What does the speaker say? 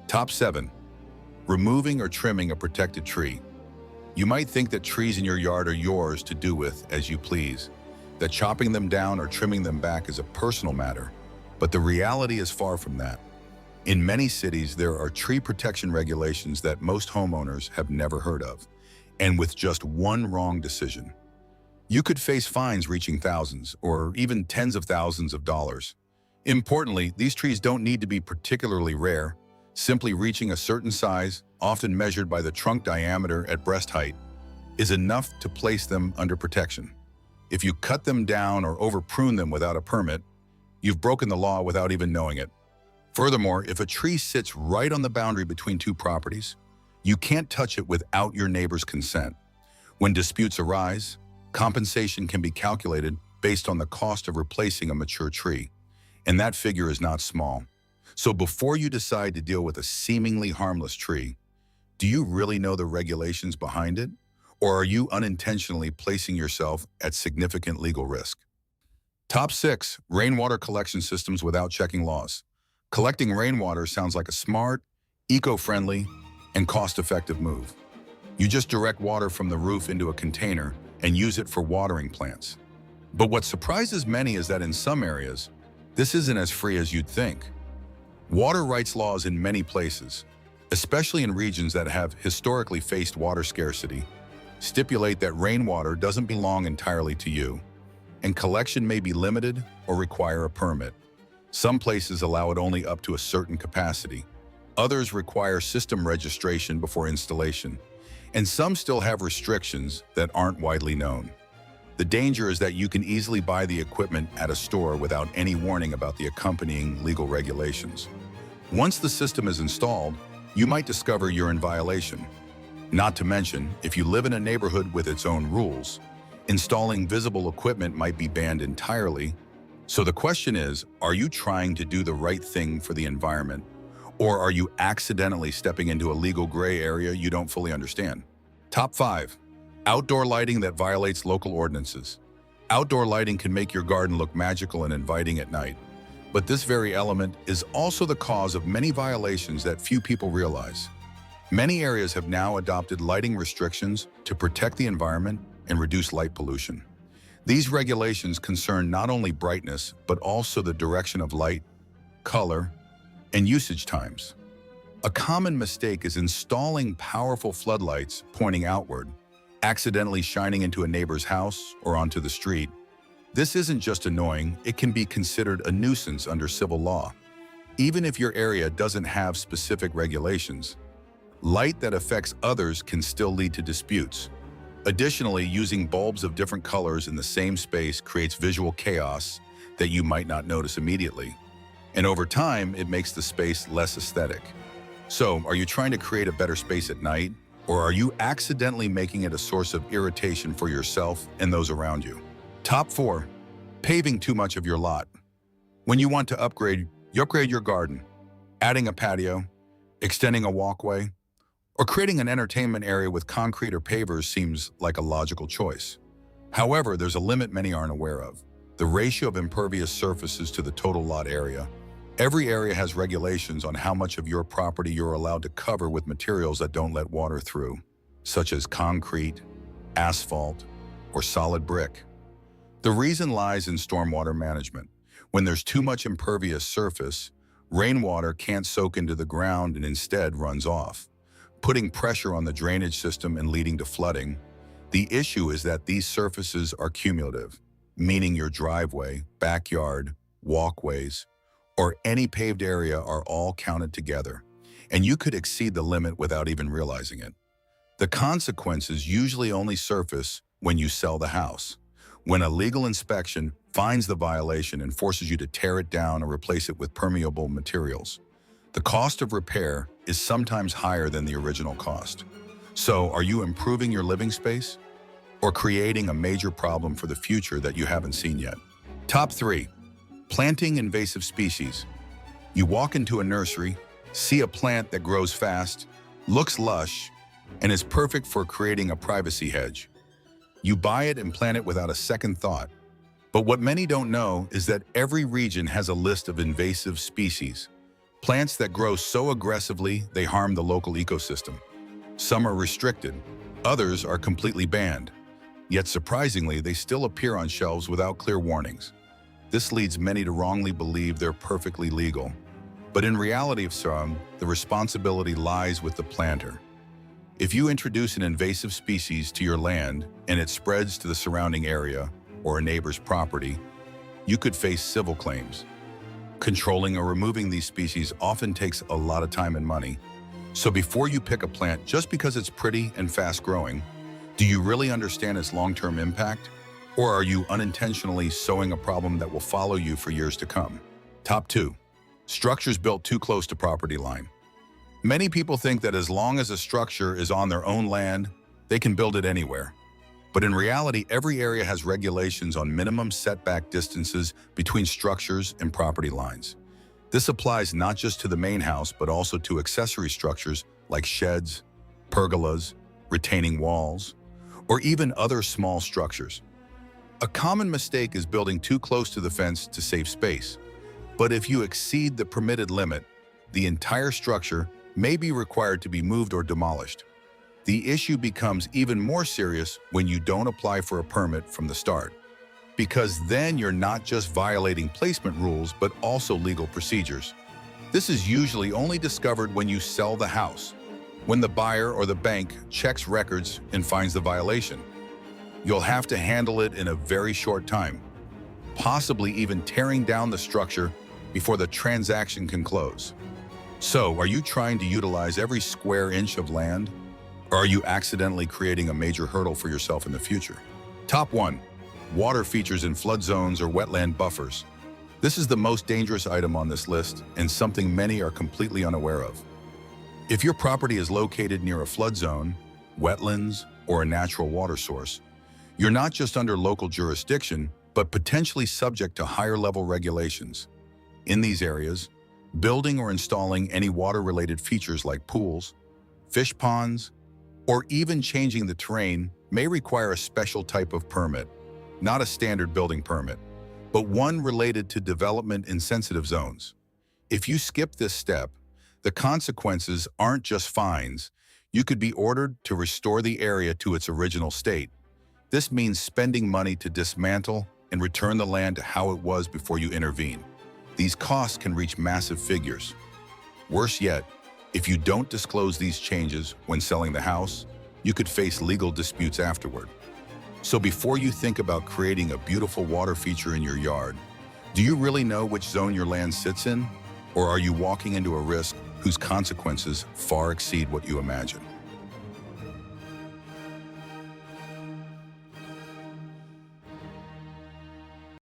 Top 7. Removing or trimming a protected tree. You might think that trees in your yard are yours to do with as you please, that chopping them down or trimming them back is a personal matter, but the reality is far from that. In many cities, there are tree protection regulations that most homeowners have never heard of, and with just one wrong decision, you could face fines reaching thousands or even tens of thousands of dollars. Importantly, these trees don't need to be particularly rare. Simply reaching a certain size, often measured by the trunk diameter at breast height, is enough to place them under protection. If you cut them down or over-prune them without a permit, you've broken the law without even knowing it. Furthermore, if a tree sits right on the boundary between two properties, you can't touch it without your neighbor's consent. When disputes arise, compensation can be calculated based on the cost of replacing a mature tree, and that figure is not small. So before you decide to deal with a seemingly harmless tree, do you really know the regulations behind it? Or are you unintentionally placing yourself at significant legal risk? Top 6. Rainwater collection systems without checking laws. Collecting rainwater sounds like a smart, eco-friendly, and cost-effective move. You just direct water from the roof into a container and use it for watering plants. But what surprises many is that in some areas, this isn't as free as you'd think. Water rights laws in many places, especially in regions that have historically faced water scarcity, stipulate that rainwater doesn't belong entirely to you, and collection may be limited or require a permit. Some places allow it only up to a certain capacity. Others require system registration before installation, and some still have restrictions that aren't widely known. The danger is that you can easily buy the equipment at a store without any warning about the accompanying legal regulations. Once the system is installed, you might discover you're in violation. Not to mention, if you live in a neighborhood with its own rules, installing visible equipment might be banned entirely. So the question is, are you trying to do the right thing for the environment, or are you accidentally stepping into a legal gray area you don't fully understand? Top 5. Outdoor lighting that violates local ordinances. Outdoor lighting can make your garden look magical and inviting at night, but this very element is also the cause of many violations that few people realize. Many areas have now adopted lighting restrictions to protect the environment and reduce light pollution. These regulations concern not only brightness, but also the direction of light, color, and usage times. A common mistake is installing powerful floodlights pointing outward, accidentally shining into a neighbor's house or onto the street. This isn't just annoying, it can be considered a nuisance under civil law. Even if your area doesn't have specific regulations, light that affects others can still lead to disputes. Additionally, using bulbs of different colors in the same space creates visual chaos that you might not notice immediately. And over time, it makes the space less aesthetic. So, are you trying to create a better space at night, or are you accidentally making it a source of irritation for yourself and those around you? Top 4. Paving too much of your lot. When you want to upgrade your garden, adding a patio, extending a walkway, or creating an entertainment area with concrete or pavers seems like a logical choice. However, there's a limit many aren't aware of: the ratio of impervious surfaces to the total lot area. Every area has regulations on how much of your property you're allowed to cover with materials that don't let water through, such as concrete, asphalt, or solid brick. The reason lies in stormwater management. When there's too much impervious surface, rainwater can't soak into the ground and instead runs off, putting pressure on the drainage system and leading to flooding. The issue is that these surfaces are cumulative, meaning your driveway, backyard, walkways, or any paved area are all counted together, and you could exceed the limit without even realizing it. The consequences usually only surface when you sell the house, when a legal inspection finds the violation and forces you to tear it down or replace it with permeable materials. The cost of repair is sometimes higher than the original cost. So, are you improving your living space or creating a major problem for the future that you haven't seen yet? Top 3. Planting invasive species. You walk into a nursery, see a plant that grows fast, looks lush, and is perfect for creating a privacy hedge. You buy it and plant it without a second thought. But what many don't know is that every region has a list of invasive species. Plants that grow so aggressively they harm the local ecosystem. Some are restricted, others are completely banned. Yet surprisingly, they still appear on shelves without clear warnings. This leads many to wrongly believe they're perfectly legal. But in reality of some, the responsibility lies with the planter. If you introduce an invasive species to your land and it spreads to the surrounding area or a neighbor's property, you could face civil claims. Controlling or removing these species often takes a lot of time and money. So before you pick a plant just because it's pretty and fast-growing, do you really understand its long-term impact? Or are you unintentionally sowing a problem that will follow you for years to come? Top 2. Structures built too close to property line. Many people think that as long as a structure is on their own land, they can build it anywhere. But in reality, every area has regulations on minimum setback distances between structures and property lines. This applies not just to the main house, but also to accessory structures like sheds, pergolas, retaining walls, or even other small structures. A common mistake is building too close to the fence to save space. But if you exceed the permitted limit, the entire structure may be required to be moved or demolished. The issue becomes even more serious when you don't apply for a permit from the start, because then you're not just violating placement rules, but also legal procedures. This is usually only discovered when you sell the house, when the buyer or the bank checks records and finds the violation. You'll have to handle it in a very short time, possibly even tearing down the structure before the transaction can close. So, are you trying to utilize every square inch of land? Or are you accidentally creating a major hurdle for yourself in the future? Top 1. Water features in flood zones or wetland buffers. This is the most dangerous item on this list and something many are completely unaware of. If your property is located near a flood zone, wetlands, or a natural water source, you're not just under local jurisdiction, but potentially subject to higher-level regulations. In these areas, building or installing any water-related features like pools, fish ponds, or even changing the terrain may require a special type of permit, not a standard building permit, but one related to development in sensitive zones. If you skip this step, the consequences aren't just fines. You could be ordered to restore the area to its original state. This means spending money to dismantle and return the land to how it was before you intervene. These costs can reach massive figures. Worse yet, if you don't disclose these changes when selling the house, you could face legal disputes afterward. So before you think about creating a beautiful water feature in your yard, do you really know which zone your land sits in? Or are you walking into a risk whose consequences far exceed what you imagine?